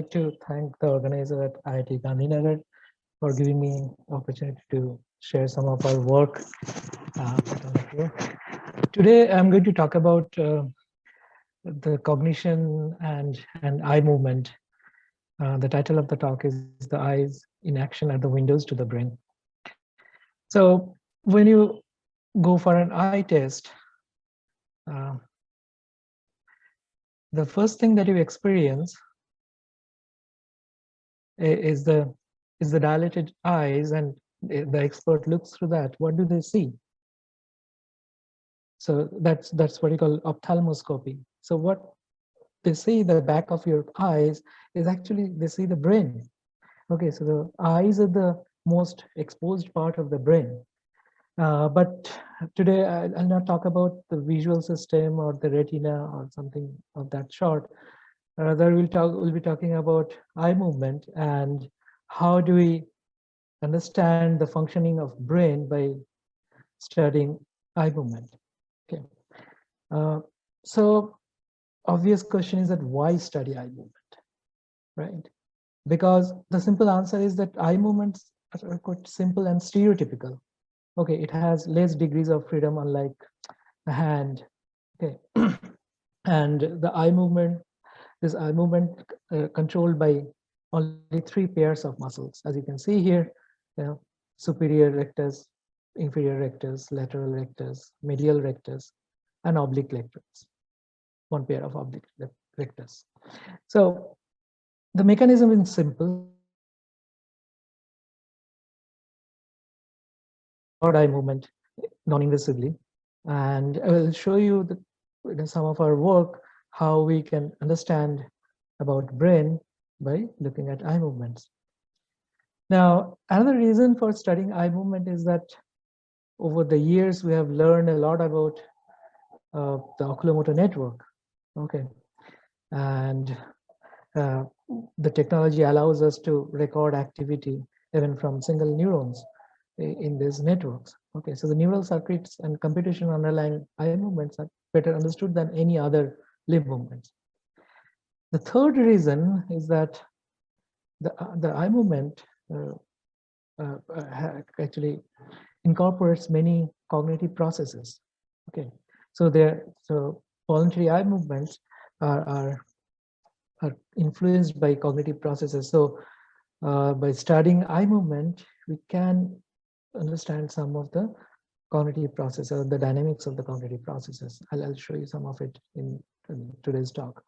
like to thank the organizer at IIT Gandhinagar for giving me an opportunity to share some of our work. Today, I'm going to talk about the cognition and eye movement. The title of the talk is "The Eyes in Action at the Windows to the Brain." So, when you go for an eye test, the first thing that you experience is the dilated eyes, and the expert looks through that. What do they see? So that's what you call ophthalmoscopy. So what they see the back of your eyes is actually they see the brain. Okay, so the eyes are the most exposed part of the brain. But today I'll not talk about the visual system or the retina or something of that sort. Rather, we'll be talking about eye movement and how do we understand the functioning of brain by studying eye movement. Okay. So obvious question is that why study eye movement, right? Because the simple answer is that eye movements are quite simple and stereotypical. Okay, it has less degrees of freedom unlike the hand. Okay, and the eye movement, this eye movement controlled by only 3 pairs of muscles, as you can see here. You know, superior rectus, inferior rectus, lateral rectus, medial rectus, and oblique rectus. 1 pair of oblique rectus. So the mechanism is simple. Eye movement non-invisibly, and I will show you some of our work how we can understand about brain by looking at eye movements. Now, another reason for studying eye movement is that over the years we have learned a lot about the oculomotor network. Okay, and the technology allows us to record activity even from single neurons in these networks. Okay, so the neural circuits and computation underlying eye movements are better understood than any other limb movements. The third reason is that the eye movement actually incorporates many cognitive processes. Okay, so voluntary eye movements are influenced by cognitive processes. So by studying eye movement, we can understand some of the cognitive processes, the dynamics of the cognitive processes. I'll show you some of it in today's talk.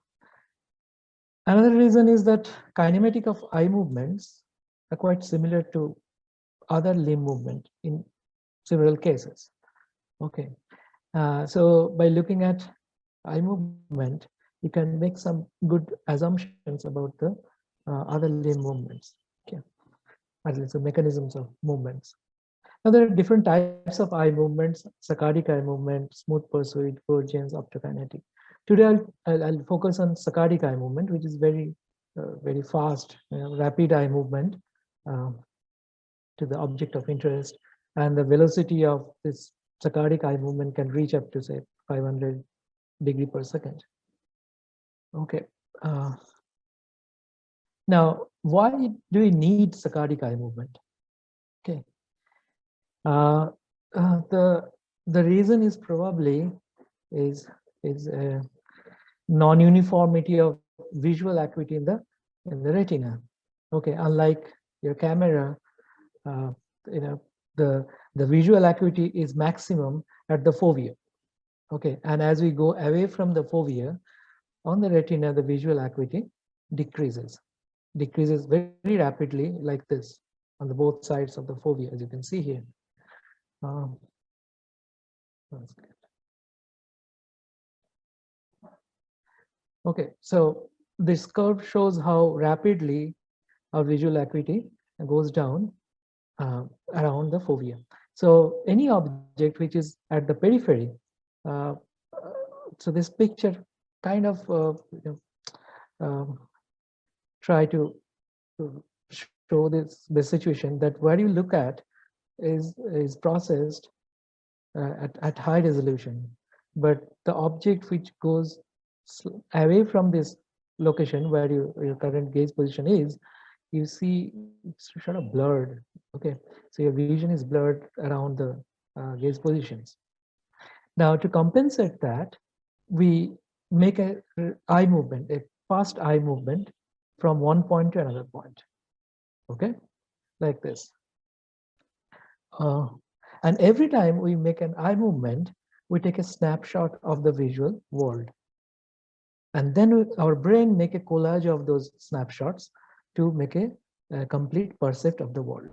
Another reason is that kinematic of eye movements are quite similar to other limb movement in several cases. Okay, so by looking at eye movement, you can make some good assumptions about the other limb movements. Okay, so mechanisms of movements. Now there are different types of eye movements: saccadic eye movement, smooth pursuit, vergence, optokinetic. Today I'll focus on saccadic eye movement, which is very fast, rapid eye movement to the object of interest, and the velocity of this saccadic eye movement can reach up to say 500 degree per second. Okay. Now, why do we need saccadic eye movement? Okay. The reason is probably is a non-uniformity of visual acuity in the retina. Okay, unlike your camera, the visual acuity is maximum at the fovea. Okay, and as we go away from the fovea, on the retina, the visual acuity decreases very rapidly, like this, on the both sides of the fovea, as you can see here. Okay, so this curve shows how rapidly our visual acuity goes down around the fovea. So any object which is at the periphery, so this picture kind of try to show this situation that where you look at is processed at high resolution, but the object which goes away from this location where your current gaze position is, you see it's sort of blurred. Okay, so your vision is blurred around the gaze positions. Now, to compensate that, we make a eye movement, a fast eye movement from one point to another point. Okay, like this. And every time we make an eye movement, we take a snapshot of the visual world. And then our brain make a collage of those snapshots to make a complete percept of the world.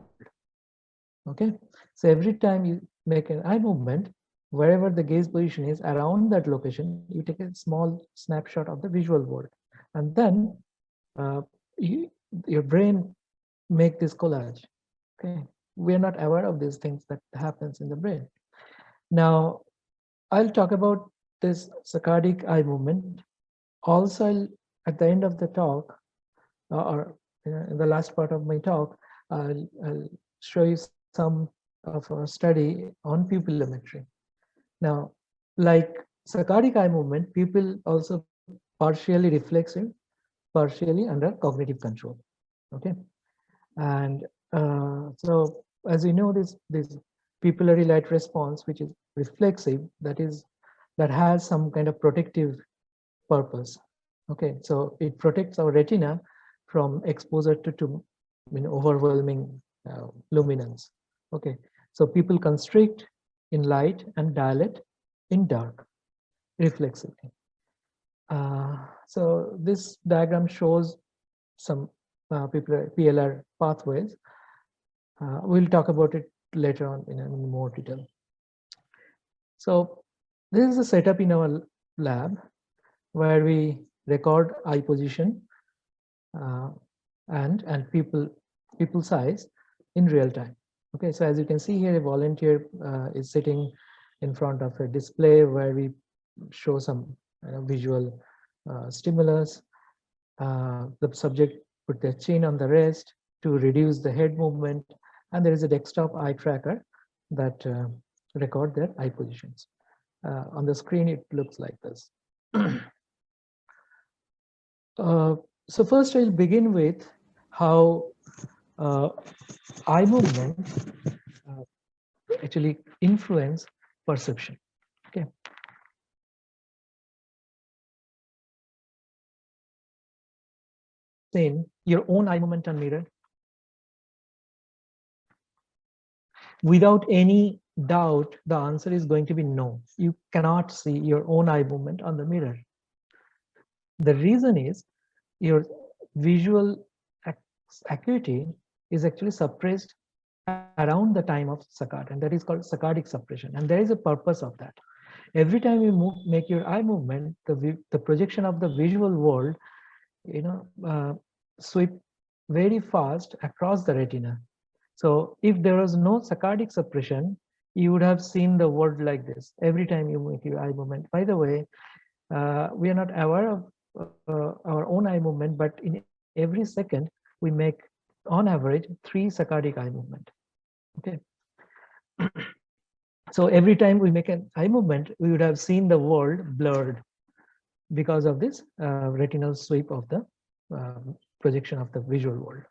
Okay, so every time you make an eye movement, wherever the gaze position is around that location, you take a small snapshot of the visual world, and then your brain make this collage. Okay, we are not aware of these things that happens in the brain. Now, I'll talk about this saccadic eye movement. Also, at the end of the talk, or in the last part of my talk, I'll show you some of our study on pupillometry. Now, like saccadic eye movement, pupil also partially reflexive, partially under cognitive control. Okay, and so as we know, this pupillary light response, which is reflexive, that has some kind of protective purpose. Okay, so it protects our retina from exposure to overwhelming luminance. Okay, so people constrict in light and dilate in dark reflexively. So this diagram shows some PLR pathways. We'll talk about it later on in more detail. So this is a setup in our lab where we record eye position and people size in real time. Okay, so as you can see here, a volunteer is sitting in front of a display where we show some visual stimulus. The subject put their chin on the rest to reduce the head movement, and there is a desktop eye tracker that record their eye positions. On the screen, it looks like this. So first, I'll begin with how eye movement actually influence perception. Okay. Saying your own eye movement on mirror. Without any doubt, the answer is going to be no. You cannot see your own eye movement on the mirror. The reason is your visual acuity is actually suppressed around the time of saccade, and that is called saccadic suppression. And there is a purpose of that. Every time you make your eye movement, the projection of the visual world, sweep very fast across the retina. So if there was no saccadic suppression, you would have seen the world like this every time you make your eye movement. By the way, we are not aware of our own eye movement, but in every second we make on average 3 saccadic eye movement. Okay. So every time we make an eye movement, we would have seen the world blurred because of this retinal sweep of the projection of the visual world.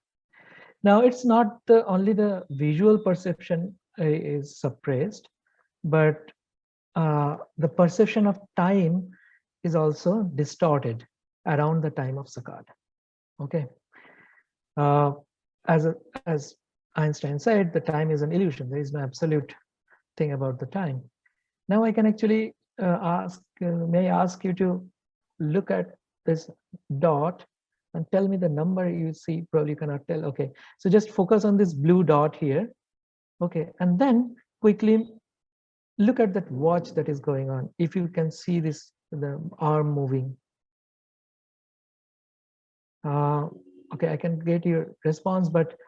Now, it's not only the visual perception is suppressed, but the perception of time is also distorted around the time of saccade. Okay. As Einstein said, the time is an illusion. There is no absolute thing about the time. Now I can actually may I ask you to look at this dot and tell me the number you see. Probably you cannot tell. Okay, so just focus on this blue dot here. Okay, and then quickly look at that watch that is going on. If you can see this, the arm moving. Okay, I can get your response, but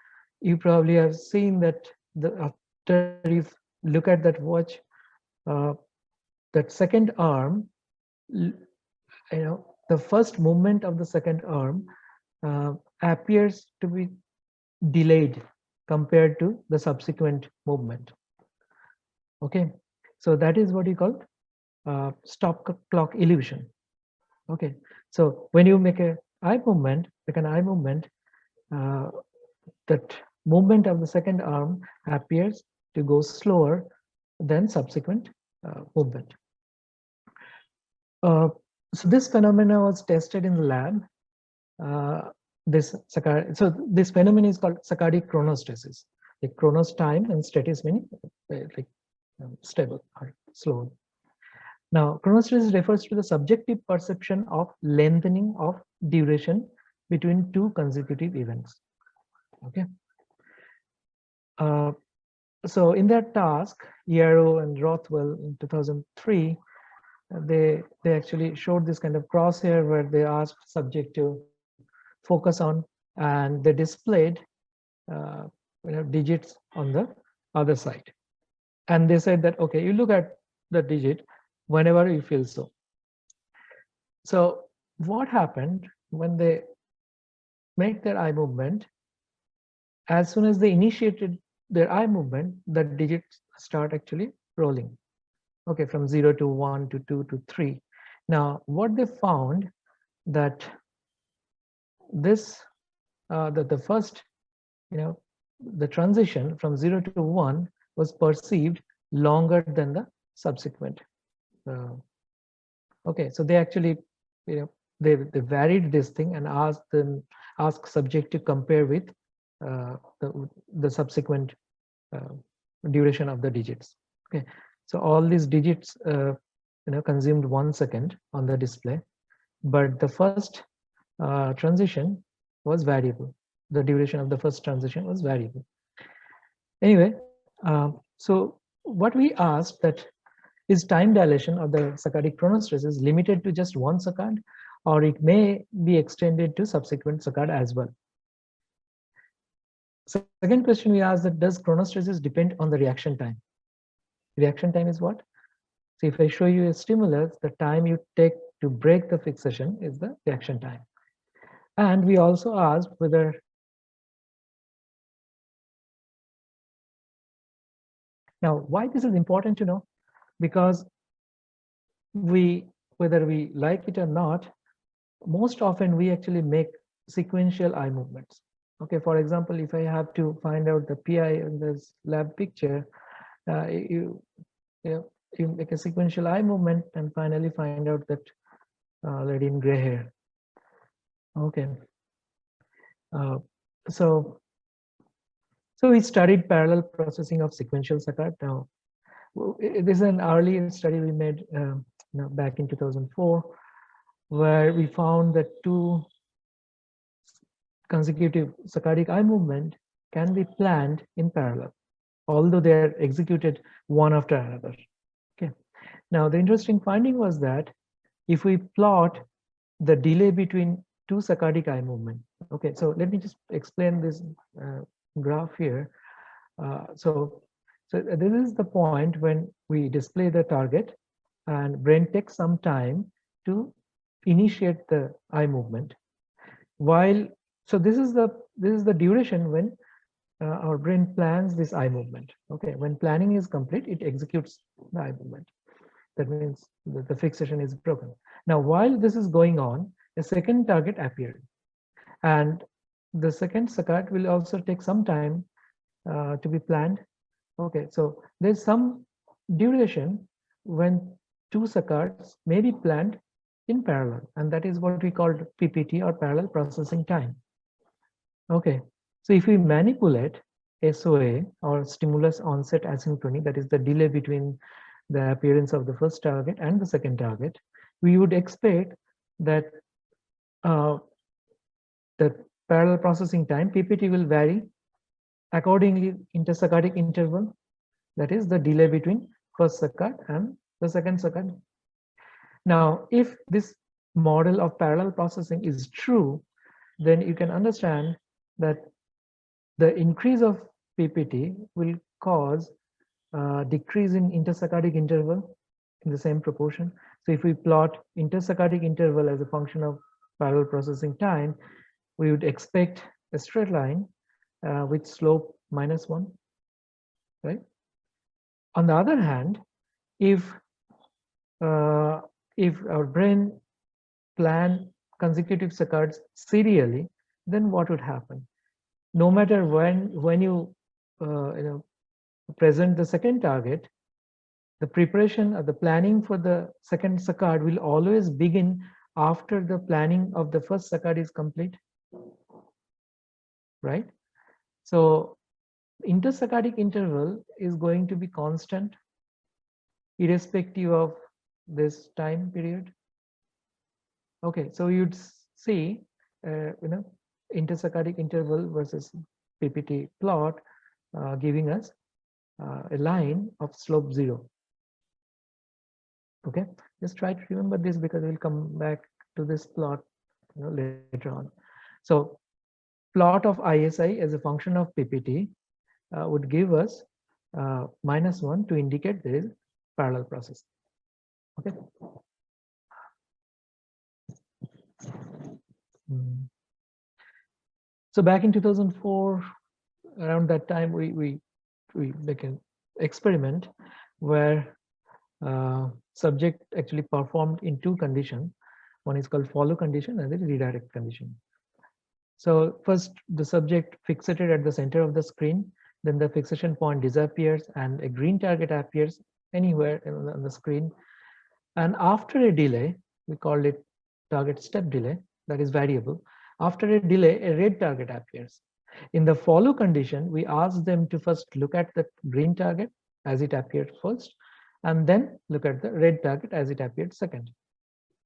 you probably have seen that after you look at that watch, that second arm, the first movement of the second arm appears to be delayed compared to the subsequent movement. Okay, so that is what you call stop clock illusion. Okay, so when you make a eye movement, uh, that movement of the second arm appears to go slower than subsequent movement. So this phenomena was tested in the lab. So this phenomenon is called Saccadic chronostasis. The chronos time and stasis meaning like stable or slow. Now, chronostasis refers to the subjective perception of lengthening of duration between two consecutive events. Okay. So in their task, Yarrow and Rothwell in 2003, they actually showed this kind of crosshair where they asked subject to focus on, and they displayed digits on the other side, and they said that okay, you look at the digit whenever you feel so. So what happened when they make their eye movement? As soon as they initiated their eye movement, the digits start actually rolling. Okay, from 0 to 1 to 2 to 3. Now, what they found that this that the first, the transition from 0 to 1 was perceived longer than the subsequent. Okay, so they actually, they varied this thing and asked subject to compare with the subsequent duration of the digits. Okay, so all these digits consumed 1 second on the display, but the first transition was variable. The duration of the first transition was variable. Anyway, so what we asked that is time dilation of the saccadic chronostasis limited to just 1 second, or it may be extended to subsequent saccade as well. Second question we asked that does chronostasis depend on the reaction time? Reaction time is what? So if I show you a stimulus, the time you take to break the fixation is the reaction time. And we also asked whether now why this is important to know, because whether we like it or not, most often we actually make sequential eye movements. Okay, for example, if I have to find out the PI in this lab picture, you make a sequential eye movement and finally find out that lady in gray hair. Okay, so we studied parallel processing of sequential saccade. Now, this is an early study we made back in 2004, where we found that 2 consecutive saccadic eye movement can be planned in parallel, although they are executed one after another. Okay. Now, the interesting finding was that if we plot the delay between 2 saccadic eye movement, okay, so let me just explain this graph here. So this is the point when we display the target and brain takes some time to initiate the eye movement. So this is the duration when our brain plans this eye movement. Okay, when planning is complete, it executes the eye movement. That means the fixation is broken. Now, while this is going on, a second target appeared, and the second saccade will also take some time to be planned. Okay, so there's some duration when 2 saccades may be planned in parallel, and that is what we call PPT, or parallel processing time. Okay, so if we manipulate SOA, or stimulus onset asynchrony, that is the delay between the appearance of the first target and the second target, we would expect that the parallel processing time PPT will vary accordingly intersaccadic interval, that is the delay between first saccade and the second saccade. Now, if this model of parallel processing is true, then you can understand that the increase of PPT will cause a decrease in intersaccadic interval in the same proportion. So if we plot intersaccadic interval as a function of parallel processing time, we would expect a straight line with slope -1, right? On the other hand, if our brain plan consecutive saccades serially, then what would happen? No matter when you present the second target, the preparation or the planning for the second saccade will always begin after the planning of the first saccade is complete, right? So intersaccadic interval is going to be constant irrespective of this time period. Okay, so you'd see intersaccadic interval versus PPT plot giving us a line of slope 0. Okay, just try to remember this because we'll come back to this plot later on. So plot of ISI as a function of PPT would give us -1 to indicate there is parallel process. Okay. So back in 2004, around that time, we began experiment where subject actually performed in 2 conditions. One is called follow condition and the redirect condition. So first, the subject fixated at the center of the screen, then the fixation point disappears and a green target appears anywhere on the screen. And after a delay, we called it target step delay, that is variable. After a delay, a red target appears. In the follow condition, we ask them to first look at the green target as it appeared first, and then look at the red target as it appeared second.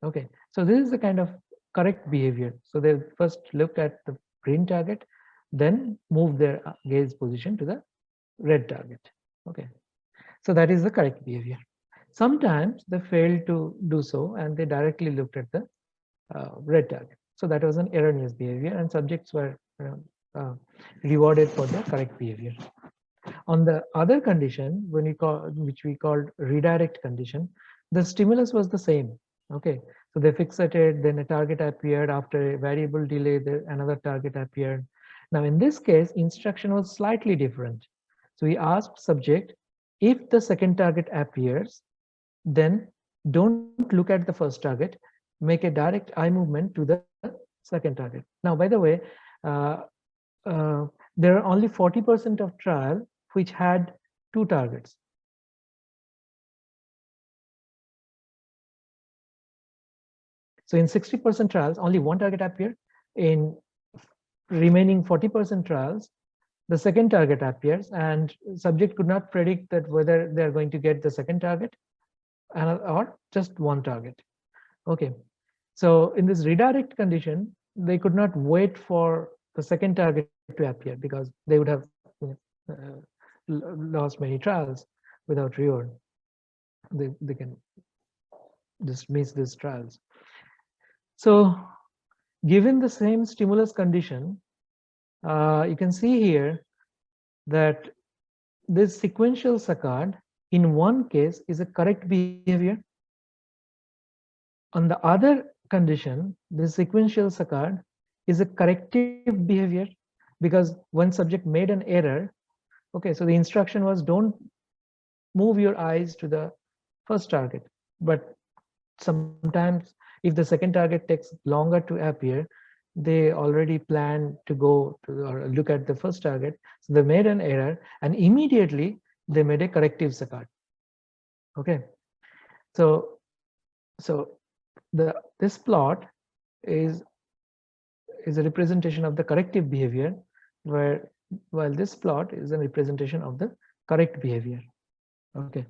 Okay, so this is the kind of correct behavior. So they first looked at the green target, then move their gaze position to the red target. Okay, so that is the correct behavior. Sometimes they failed to do so and they directly looked at the red target. So that was an erroneous behavior and subjects were rewarded for the correct behavior. On the other condition, which we called redirect condition, the stimulus was the same. Okay, so they fixated, then a target appeared. After a variable delay, another target appeared. Now in this case, instruction was slightly different. So we asked subject, if the second target appears, then don't look at the first target, make a direct eye movement to the second target. Now, by the way, there are only 40% of trial which had 2 targets. So in 60% trials, only 1 target appeared. In remaining 40% trials, the second target appears and subject could not predict that whether they're going to get the second target or just 1 target. Okay, so in this redirect condition, they could not wait for the second target to appear because they would have lost many trials without reward. They can just miss these trials. So given the same stimulus condition, you can see here that this sequential saccade in one case is a correct behavior. On the other condition, the sequential saccade is a corrective behavior because one subject made an error. Okay, so the instruction was don't move your eyes to the first target, but sometimes if the second target takes longer to appear, they already plan to go to or look at the first target. So they made an error and immediately they made a corrective saccade. Okay, so this plot is a representation of the corrective behavior, while this plot is a representation of the correct behavior. Okay,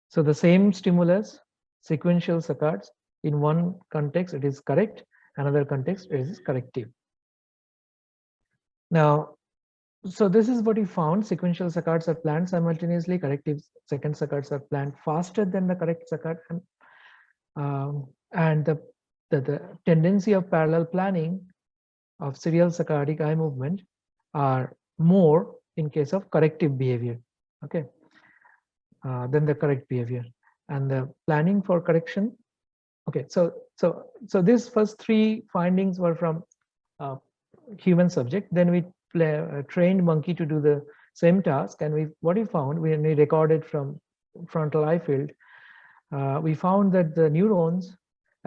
so the same stimulus, sequential saccades, in one context it is correct, another context it is corrective. Now, so this is what we found: sequential saccades are planned simultaneously, corrective second saccades are planned faster than the correct saccade, and the tendency of parallel planning of serial saccadic eye movement are more in case of corrective behavior, okay, than the correct behavior. And the planning for correction, okay, so these first 3 findings were from human subject. Then we trained monkey to do the same task, and what we found when we recorded from frontal eye field, we found that the neurons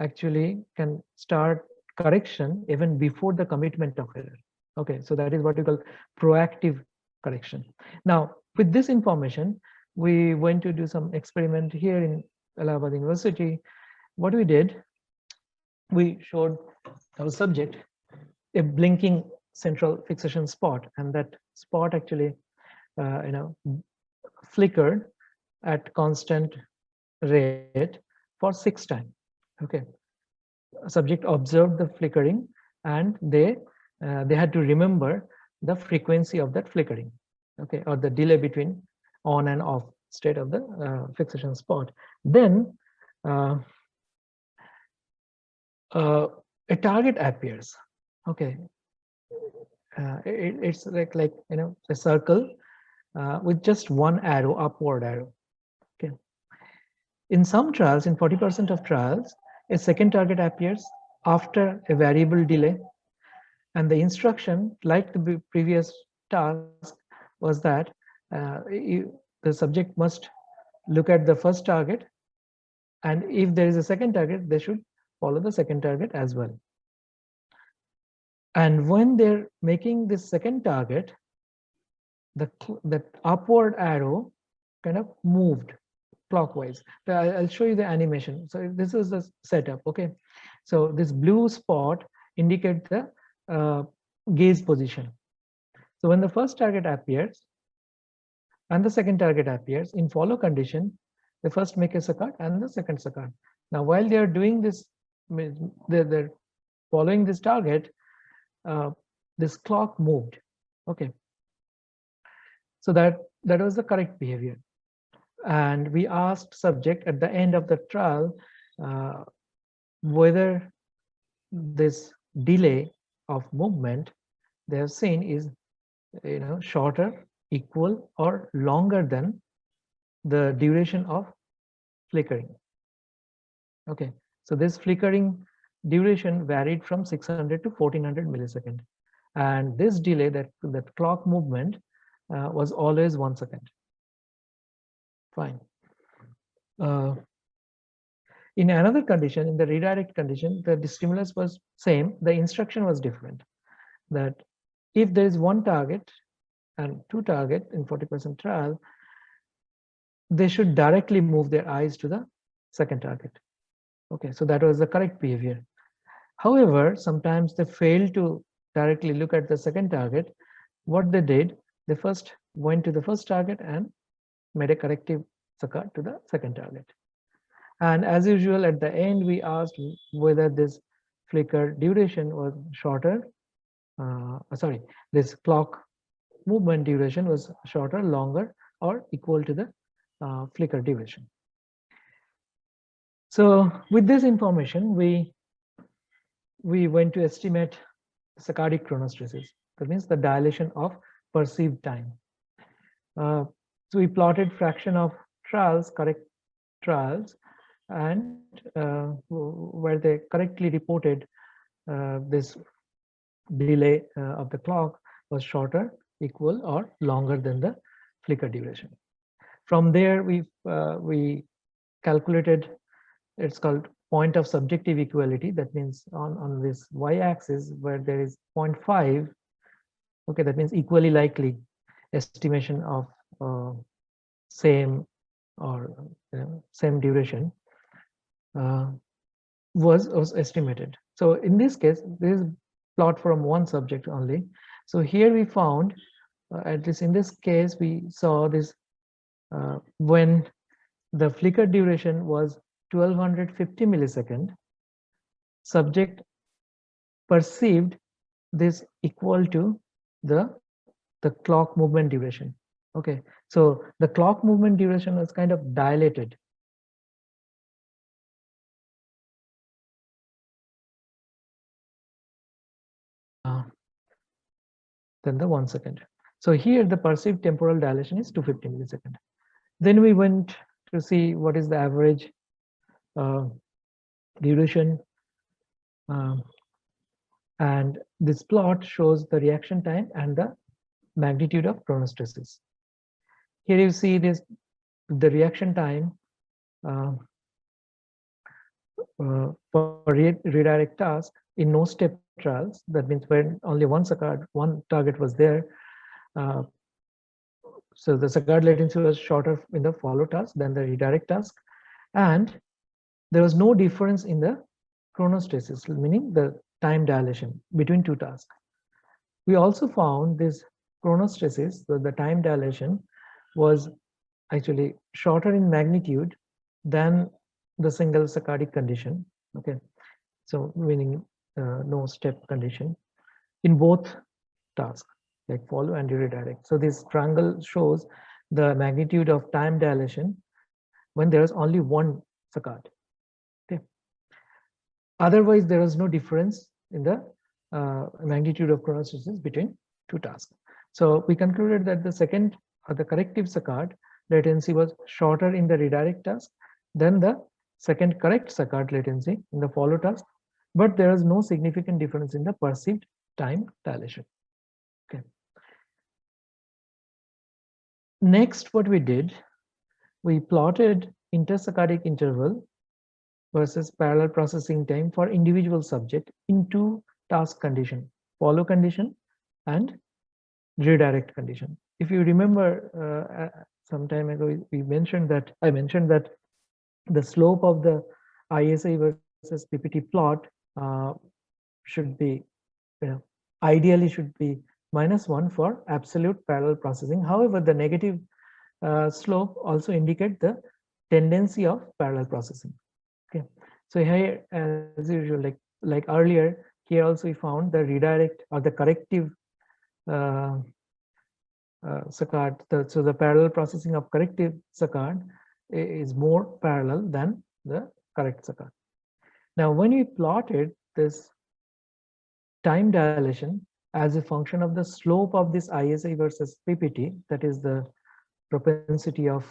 actually can start correction even before the commitment of error. Okay, so that is what we call proactive correction. Now, with this information, we went to do some experiment here in Allahabad University. What we did, we showed our subject a blinking central fixation spot, and that spot actually flickered at constant rate for 6 times. Okay, subject observed the flickering, and they had to remember the frequency of that flickering, okay, or the delay between on and off state of the fixation spot. Then a target appears. Okay, it's like a circle with just one arrow, upward arrow. Okay, in some trials, in 40% of trials, a second target appears after a variable delay, and the instruction, like the previous task, was that the subject must look at the first target, and if there is a second target, they should follow the second target as well. And when they're making this second target, the upward arrow kind of moved clockwise. I'll show you the animation. So this is the setup. Okay, so this blue spot indicates the gaze position. So when the first target appears and the second target appears, in follow condition, they first make a saccade and the second saccade. Now, while they are doing this, they're following this target, this clock moved. Okay, so that was the correct behavior. And we asked subject at the end of the trial whether this delay of movement they have seen is shorter, equal, or longer than the duration of flickering. Okay, so this flickering duration varied from 600 to 1400 milliseconds, and this delay, that clock movement, was always 1 second. Fine. In another condition, in the redirect condition, the stimulus was same. The instruction was different. That if there is one target and two target in 40% trial, they should directly move their eyes to the second target. Okay, so that was the correct behavior. However, sometimes they failed to directly look at the second target. What they did, they first went to the first target and made a corrective saccade to the second target. And as usual, at the end, we asked whether this flicker duration was shorter. This clock movement duration was shorter, longer, or equal to the flicker duration. So with this information, we went to estimate saccadic chronostasis. That means the dilation of perceived time. So we plotted fraction of trials, correct trials, and where they correctly reported this delay of the clock was shorter, equal, or longer than the flicker duration. From there, we calculated, it's called point of subjective equality. That means on this y-axis where there is 0.5, okay, that means equally likely estimation of same or same duration was estimated. So in this case, this is plot from one subject only. So here we found, at least in this case, we saw this when the flicker duration was 1250 millisecond, subject perceived this equal to the clock movement duration. Okay, so the clock movement duration was kind of dilated. Then the 1 second. So here the perceived temporal dilation is 250 milliseconds. Then we went to see what is the average duration, and this plot shows the reaction time and the magnitude of chronostasis. Here you see this, the reaction time for redirect task in no step trials, that means when only one target was there, so the Saccadic latency was shorter in the follow task than the redirect task, and there was no difference in the chronostasis, meaning the time dilation between two tasks. We also found this chronostasis, so the time dilation, was actually shorter in magnitude than the single Saccadic condition. Okay, so meaning no step condition in both tasks, like follow and redirect. So this triangle shows the magnitude of time dilation when there is only one Saccad. Okay. Otherwise, there is no difference in the magnitude of chronostasis between two tasks. So we concluded that the second or the corrective Saccad latency was shorter in the redirect task than the second correct Saccad latency in the follow task, but there is no significant difference in the perceived time dilation. Okay. Next, what we did, we plotted intersaccadic interval versus parallel processing time for individual subject in two task condition, follow condition and redirect condition. If you remember, some time ago, I mentioned that the slope of the ISA versus PPT plot should be, ideally should be -1 for absolute parallel processing. However, the negative slope also indicate the tendency of parallel processing. Okay, so here, as usual, like earlier, here also we found the redirect or the corrective Saccad. So the parallel processing of corrective Saccad is more parallel than the correct Saccad. Now, when we plotted this time dilation as a function of the slope of this ISA versus PPT, that is the propensity of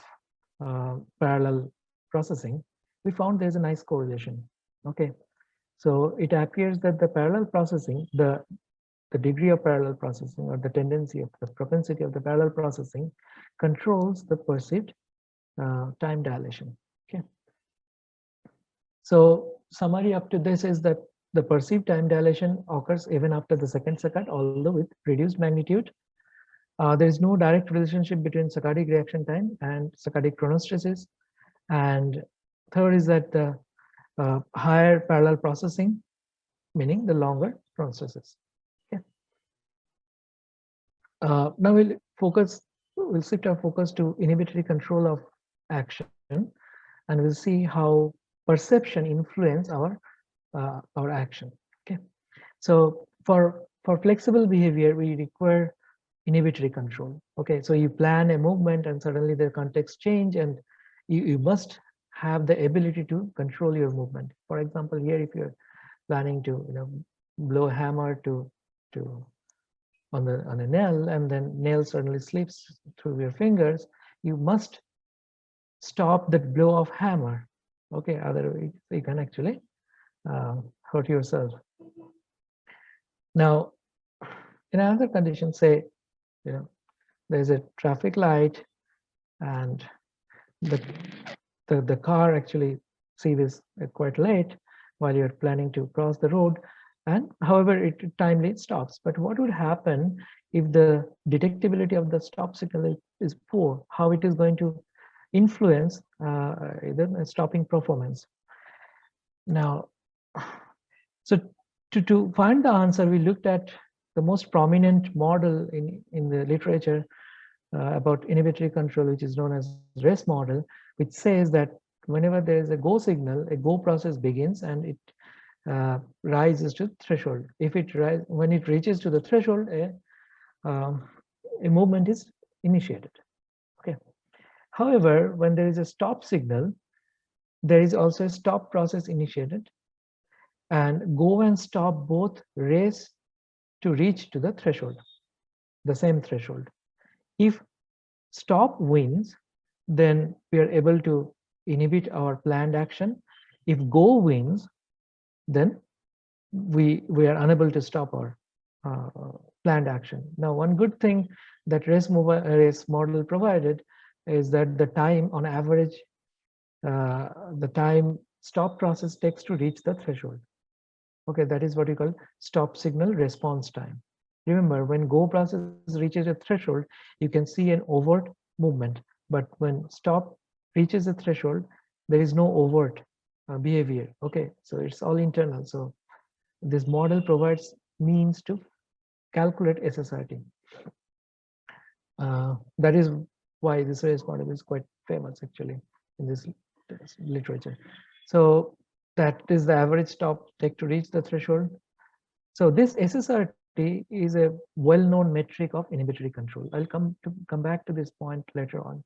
parallel processing, we found there's a nice correlation. Okay, so it appears that the parallel processing, the degree of parallel processing or the tendency of the propensity of the parallel processing controls the perceived time dilation. Okay, so summary up to this is that the perceived time dilation occurs even after the second Saccad, although with reduced magnitude. There is no direct relationship between Saccadic reaction time and Saccadic chronostasis. And third is that the higher parallel processing, meaning the longer chronostasis. Okay. Now we'll shift our focus to inhibitory control of action, and we'll see how perception influence our action. Okay, so for flexible behavior, we require inhibitory control. Okay, so you plan a movement and suddenly the context change, and you must have the ability to control your movement. For example, here, if you're planning to blow a hammer on a nail, and then nail suddenly slips through your fingers, you must stop that blow of hammer. Okay, otherwise you can actually hurt yourself. Now, in another condition, say, there's a traffic light, and the car actually sees this quite late while you're planning to cross the road, and however it timely stops. But what would happen if the detectability of the stop signal is poor? How it is going to influence the stopping performance? Now, so to find the answer, we looked at the most prominent model in the literature about inhibitory control, which is known as REST model, which says that whenever there is a go signal, a go process begins and it rises to threshold. When it reaches to the threshold, a movement is initiated. Okay. However, when there is a stop signal, there is also a stop process initiated, and go and stop both race to reach to the threshold, the same threshold. If stop wins, then we are able to inhibit our planned action. If go wins, then we are unable to stop our planned action. Now, one good thing that race model provided is that the time on average, the time stop process takes to reach the threshold. Okay, that is what we call stop signal response time. Remember, when go process reaches a threshold, you can see an overt movement, but when stop reaches a threshold, there is no overt behavior. Okay, so it's all internal. So this model provides means to calculate SSRT. That is why this race model is quite famous actually in this literature. So that is the average stop take to reach the threshold. So this SSRT is a well-known metric of inhibitory control. I'll come back to this point later on,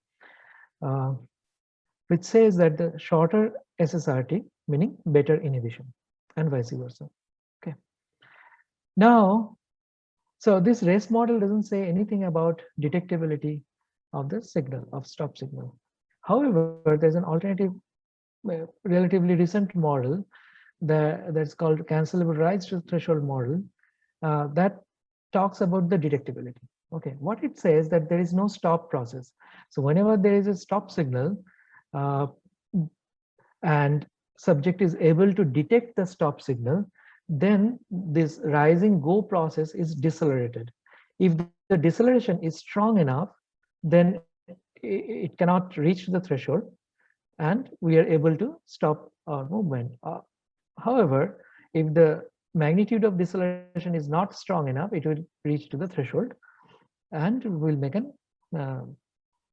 which says that the shorter SSRT, meaning better inhibition, and vice versa. Okay. Now, so this race model doesn't say anything about detectability of the signal, of stop signal. However, there's an alternative, relatively recent model that's called cancelable rise to threshold model that talks about the detectability. Okay, what it says that there is no stop process. So whenever there is a stop signal and subject is able to detect the stop signal, then this rising go process is decelerated. If the deceleration is strong enough, then it cannot reach the threshold and we are able to stop our movement. However, if the magnitude of deceleration is not strong enough, it will reach to the threshold and will make an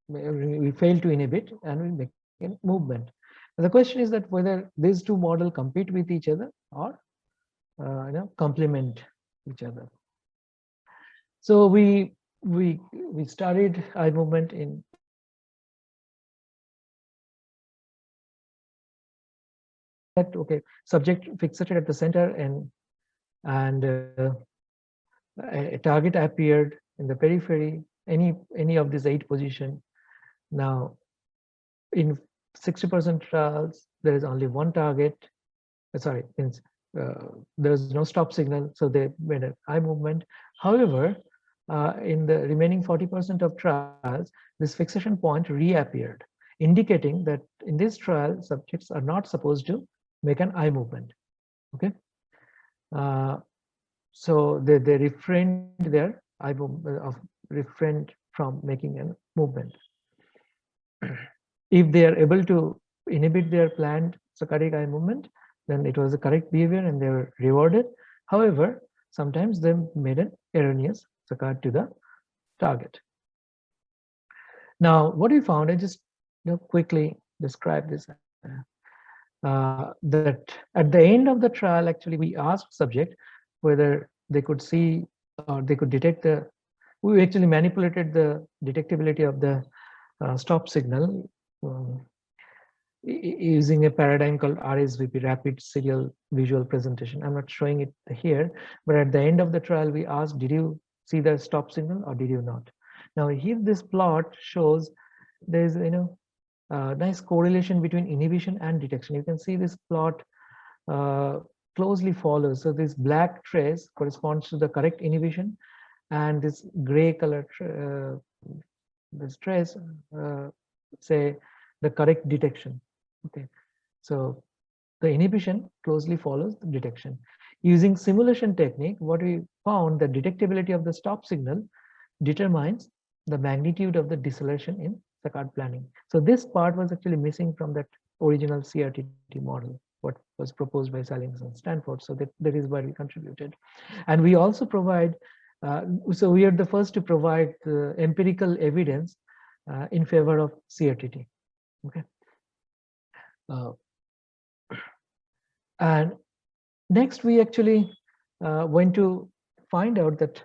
we fail to inhibit and we make a movement. The question is that whether these two models compete with each other or complement each other. So we studied eye movement in that. Okay, subject fixated at the center and a target appeared in the periphery, any of these 8 positions. Now, in 60% trials, there is only one target. Sorry, means there is no stop signal, so they made an eye movement. However, in the remaining 40% of trials, this fixation point reappeared, indicating that in this trial, subjects are not supposed to make an eye movement. Okay, so they refrained their eye movement, refrained from making a movement. If they are able to inhibit their planned saccadic eye movement, then it was the correct behavior and they were rewarded. However, sometimes they made an erroneous saccade to the target. Now, what we found, I just quickly describe this. That at the end of the trial, actually, we asked subject whether they could see or they could detect the. We actually manipulated the detectability of the stop signal using a paradigm called RSVP, Rapid Serial Visual Presentation. I'm not showing it here, but at the end of the trial, we asked, did you see the stop signal or did you not? Now here this plot shows there's nice correlation between inhibition and detection. You can see this plot closely follows. So this black trace corresponds to the correct inhibition, and this gray color this trace say the correct detection. Okay, so the inhibition closely follows the detection. Using simulation technique, what we found, the detectability of the stop signal determines the magnitude of the deceleration in saccade planning. So this part was actually missing from that original CRTT model, what was proposed by Salings and Stanford. So that is why we contributed. And we also provide, so we are the first to provide the empirical evidence in favor of CRTT. Okay. And next, we actually went to find out that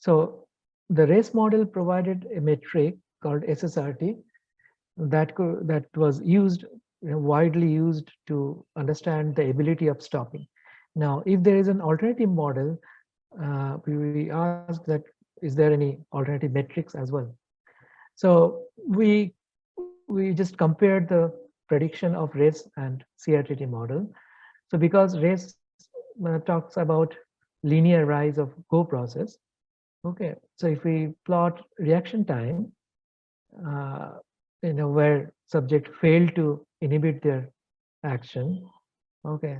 so the race model provided a metric called SSRT that was used, widely used to understand the ability of stopping. Now, if there is an alternative model, we asked that is there any alternative metrics as well? So we just compared the prediction of race and CRTT model. So because race talks about linear rise of go process, okay, so if we plot reaction time, where subject fail to inhibit their action, okay,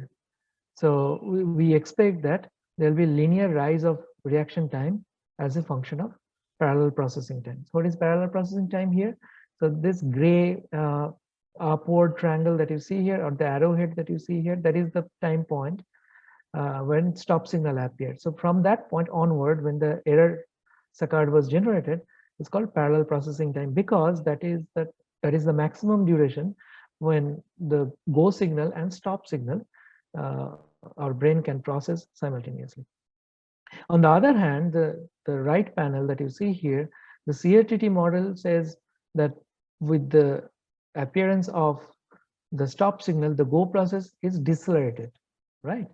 so we expect that there will be linear rise of reaction time as a function of parallel processing time. So what is parallel processing time here? So this gray upward triangle that you see here, or the arrowhead that you see here, that is the time point when stop signal appeared. So from that point onward, when the error saccade was generated, it's called parallel processing time, because that is the maximum duration when the go signal and stop signal our brain can process simultaneously. On the other hand, the right panel that you see here, the CRTT model says that with the appearance of the stop signal, the go process is decelerated, right?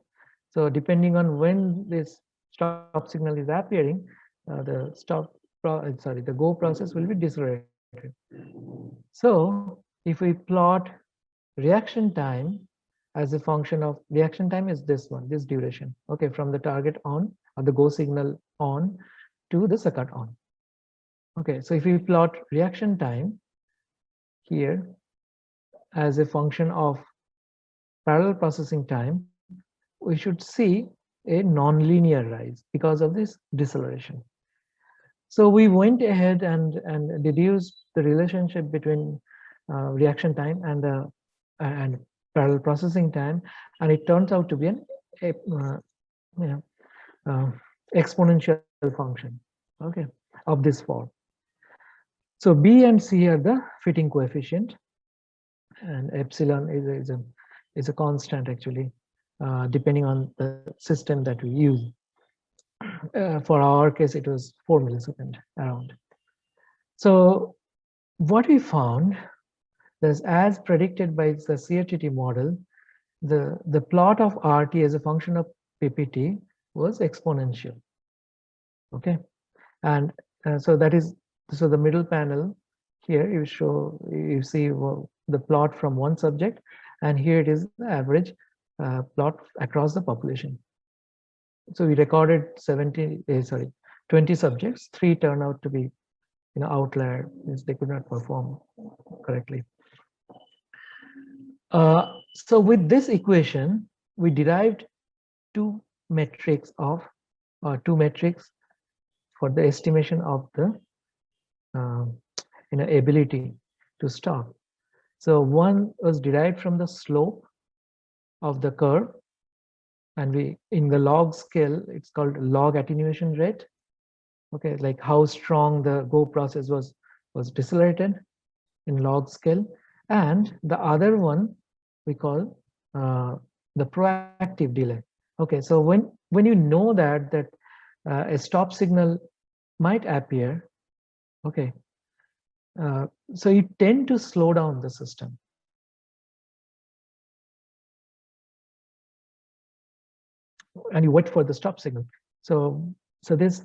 So depending on when this stop signal is appearing, the go process will be decelerated. So if we plot reaction time as a function of, reaction time is this one, this duration, okay, from the target on, or the go signal on, to the saccade on. Okay, so if we plot reaction time here as a function of parallel processing time, we should see a nonlinear rise because of this deceleration. So we went ahead and deduced the relationship between reaction time and parallel processing time, and it turns out to be an exponential function, okay, of this form. So B and C are the fitting coefficient, and epsilon is a constant actually, depending on the system that we use. For our case, it was 4 milliseconds around. So what we found is, as predicted by the CRTT model, the plot of RT as a function of PPT was exponential. Okay, and so that is, so the middle panel here you see the plot from one subject, and here it is the average plot across the population. So we recorded 20 subjects. 3 turned out to be outlier, means they could not perform correctly. So with this equation, we derived two metrics for the estimation of the ability to stop. So one was derived from the slope of the curve, and in the log scale, it's called log attenuation rate. Okay, like how strong the go process was decelerated in log scale. And the other one we call the proactive delay. Okay, so when you know that a stop signal might appear, okay, so you tend to slow down the system. And you wait for the stop signal. So this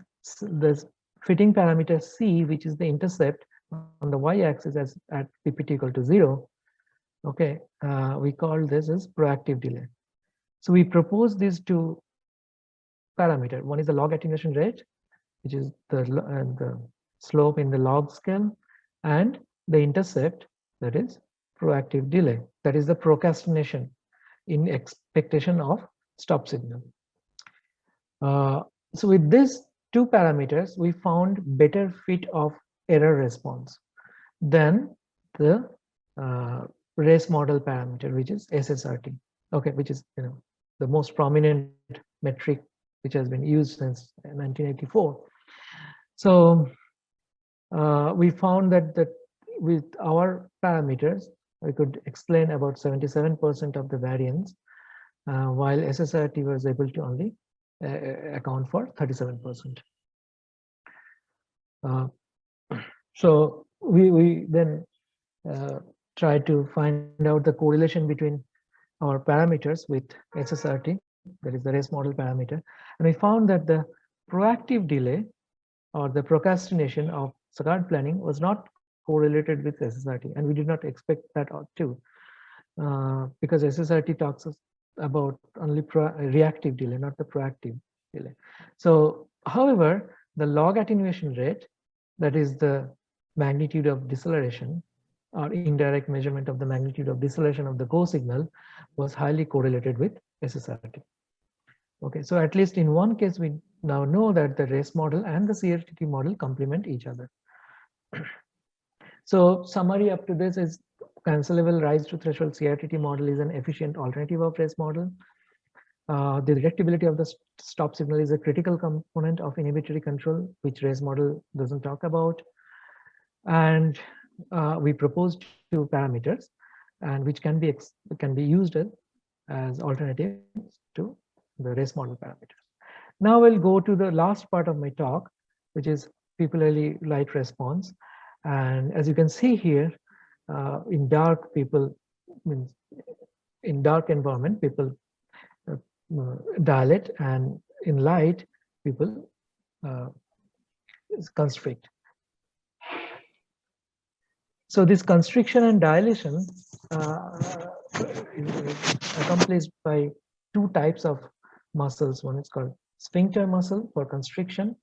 fitting parameter C, which is the intercept on the y-axis as at ppt equal to 0, okay, we call this as proactive delay. So we propose these two parameters. One is the log attenuation rate, which is the slope in the log scale, and the intercept, that is proactive delay, that is the procrastination in expectation of stop signal. So with these two parameters, we found better fit of error response than the race model parameter, which is SSRT, okay, which is the most prominent metric which has been used since 1984. So we found that with our parameters, we could explain about 77% of the variance, while SSRT was able to only account for 37%. So we then tried to find out the correlation between our parameters with SSRT, that is the race model parameter, and we found that the proactive delay or the procrastination of saccade planning was not correlated with SSRT, and we did not expect that too, because SSRT talks about only reactive delay, not the proactive delay. So, however, the log attenuation rate, that is the magnitude of deceleration, or indirect measurement of the magnitude of deceleration of the co-signal was highly correlated with SSRT. Okay, so at least in one case, we now know that the race model and the CRTT model complement each other. So summary up to this is cancelable rise to threshold CRTT model is an efficient alternative of race model. The detectability of the stop signal is a critical component of inhibitory control, which race model doesn't talk about. And we proposed two parameters, and which can be used as alternatives to the race model parameters. Now we'll go to the last part of my talk, which is pupillary light response. And as you can see here, in dark in dark environment, people dilate, and in light, people constrict. So this constriction and dilation is accomplished by two types of muscles. One is called sphincter muscle for constriction,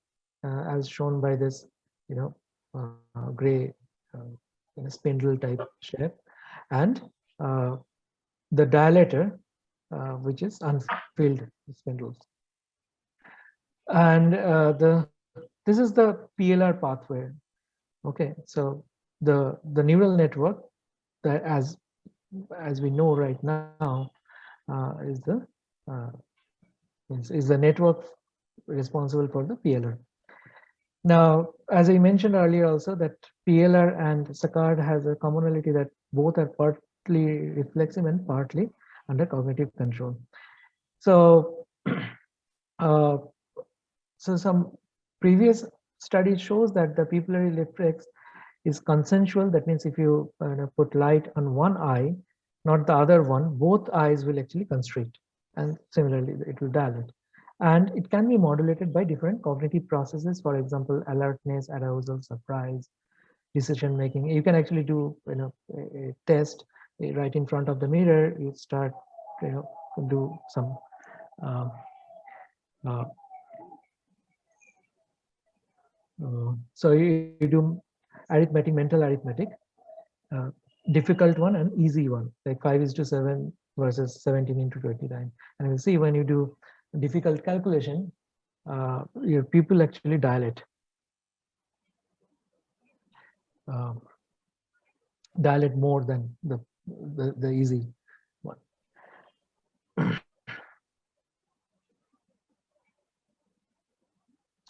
as shown by this, gray spindle type shape, and the dilator, which is unfilled spindles. And this is the PLR pathway. Okay, so the neural network that as we know right now is the network responsible for the PLR. Now, as I mentioned earlier also, that PLR and Saccard has a commonality that both are partly reflexive and partly under cognitive control. So, so some previous study shows that the pupillary reflex is consensual. That means if you put light on one eye, not the other one, both eyes will actually constrict, and similarly it will dilate. And it can be modulated by different cognitive processes, for example, alertness, arousal, surprise, decision making. You can actually do a test right in front of the mirror. You start do some so you do arithmetic, mental arithmetic, difficult one and easy one, like 5:7 versus 17:29. And you'll see when you do difficult calculation, your pupil actually dilate. Dilate more than the easy one.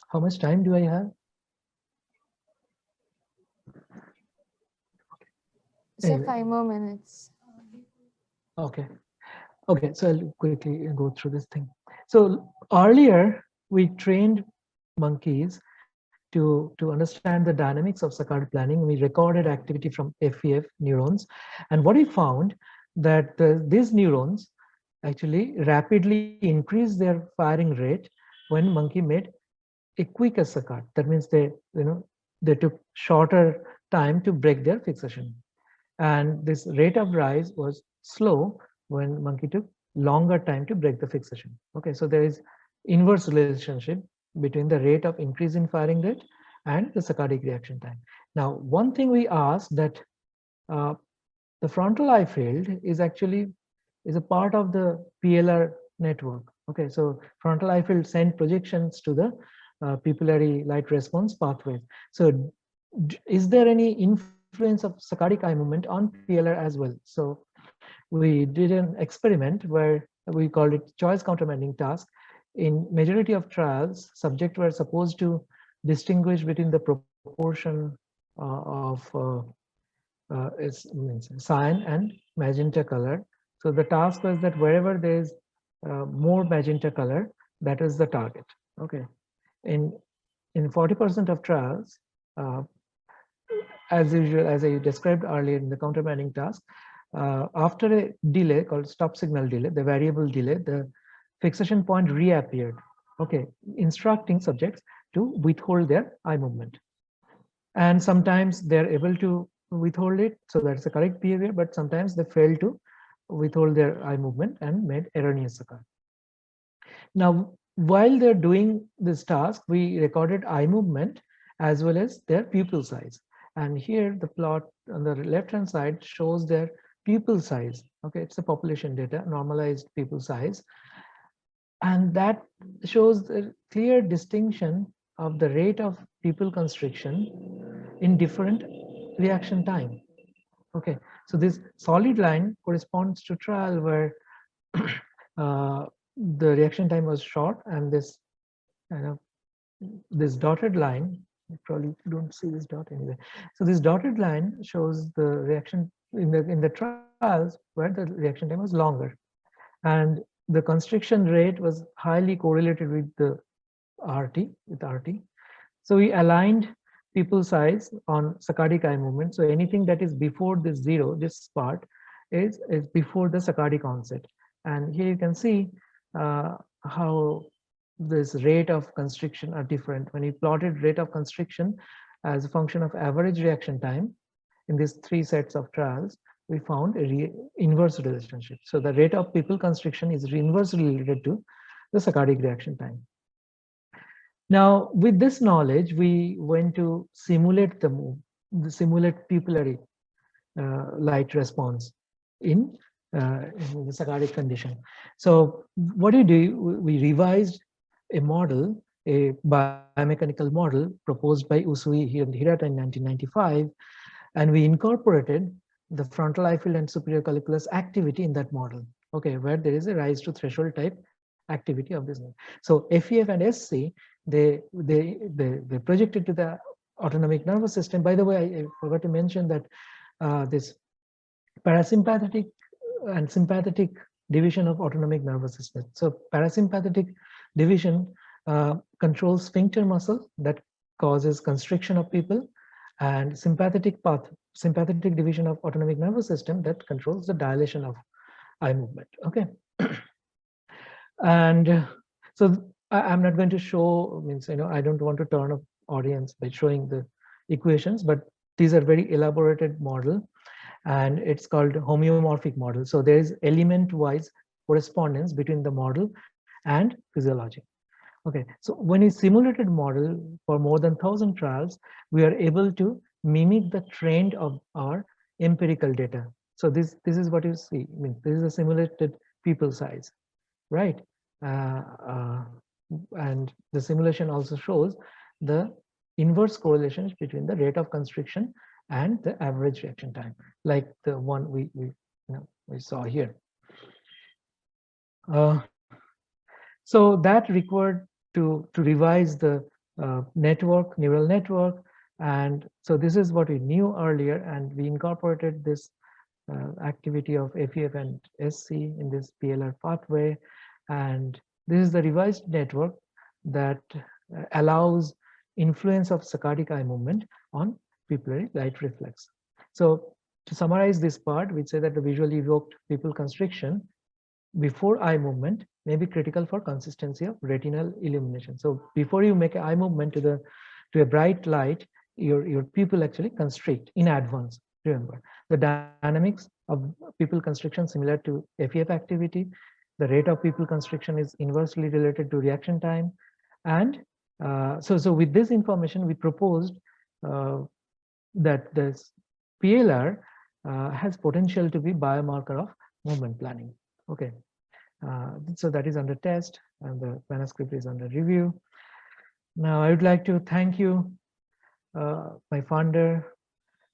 How much time do I have? So anyway. 5 more minutes. Okay. Okay, so I'll quickly go through this thing. So earlier we trained monkeys to understand the dynamics of Saccard planning. We recorded activity from FEF neurons, and what we found that these neurons actually rapidly increase their firing rate when monkey made a quicker Saccard. That means they took shorter time to break their fixation, and this rate of rise was slow when monkey took longer time to break the fixation. Okay, so there is inverse relationship between the rate of increase in firing rate and the saccadic reaction time. Now, one thing we asked that the frontal eye field is actually a part of the PLR network. Okay, so frontal eye field send projections to the pupillary light response pathways. So is there any influence of saccadic eye movement on PLR as well? So we did an experiment where we called it choice countermanding task. In majority of trials, subjects were supposed to distinguish between the proportion of cyan and magenta color. So the task was that wherever there is more magenta color, that is the target. Okay, in 40% of trials, as usual, as I described earlier in the countermanding task, after a delay called stop signal delay, the variable delay, the fixation point reappeared. Okay, instructing subjects to withhold their eye movement. And sometimes they're able to withhold it, so that's the correct behavior, but sometimes they fail to withhold their eye movement and made erroneous Saccard. Now, while they're doing this task, we recorded eye movement as well as their pupil size. And here the plot on the left-hand side shows their pupil size. Okay, it's a population data, normalized pupil size. And that shows a clear distinction of the rate of pupil constriction in different reaction time. Okay, so this solid line corresponds to trial where the reaction time was short, and this dotted line, you probably don't see this dot anyway. So this dotted line shows the reaction in the trials where the reaction time was longer, and the constriction rate was highly correlated with the RT. So we aligned pupil size on saccadic eye movement. So anything that is before this zero, this part, is before the saccadic onset. And here you can see how this rate of constriction are different. When we plotted rate of constriction as a function of average reaction time in these three sets of trials, we found a inverse relationship. So the rate of pupil constriction is inversely related to the saccadic reaction time. Now, with this knowledge, we went to simulate simulate pupillary light response in the saccadic condition. So what we revised a model, a biomechanical model proposed by Usui here in Hirata in 1995, and we incorporated the frontal eye field and superior colliculus activity in that model. Okay, where there is a rise to threshold type activity of this. So FEF and SC, they projected to the autonomic nervous system. By the way, I forgot to mention that this parasympathetic and sympathetic division of autonomic nervous system. So parasympathetic division controls sphincter muscle that causes constriction of pupil, and sympathetic division of autonomic nervous system that controls the dilation of eye movement. Okay. And so I'm not going to show, I don't want to turn off audience by showing the equations, but these are very elaborated model, and it's called homeomorphic model. So there is element-wise correspondence between the model and physiology. Okay, so when we simulated model for more than 1,000 trials, we are able to mimic the trend of our empirical data. So this is what you see. This is a simulated pupil size, right? And the simulation also shows the inverse correlations between the rate of constriction and the average reaction time, like the one we saw here. So that required to revise the neural network, and so this is what we knew earlier, and we incorporated this activity of FEF and SC in this PLR pathway, and this is the revised network that allows influence of saccadic eye movement on pupillary light reflex. So to summarize this part, we say that the visually evoked pupil constriction before eye movement may be critical for consistency of retinal illumination. So before you make an eye movement to a bright light, your pupil actually constrict in advance. Remember, the dynamics of pupil constriction similar to FEF activity. The rate of pupil constriction is inversely related to reaction time, and so with this information, we proposed that this PLR has potential to be biomarker of movement planning. Okay, so that is under test, and the manuscript is under review. Now I would like to thank you, my funder,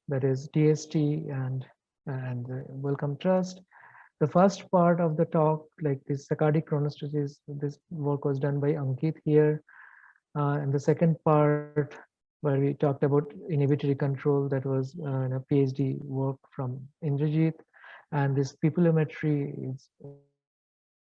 that is TST and the Wellcome Trust. The first part of the talk, like this saccadic chronostasis, this work was done by Ankit here, and the second part where we talked about inhibitory control, that was a PhD work from Indrajit, and this pupillometry is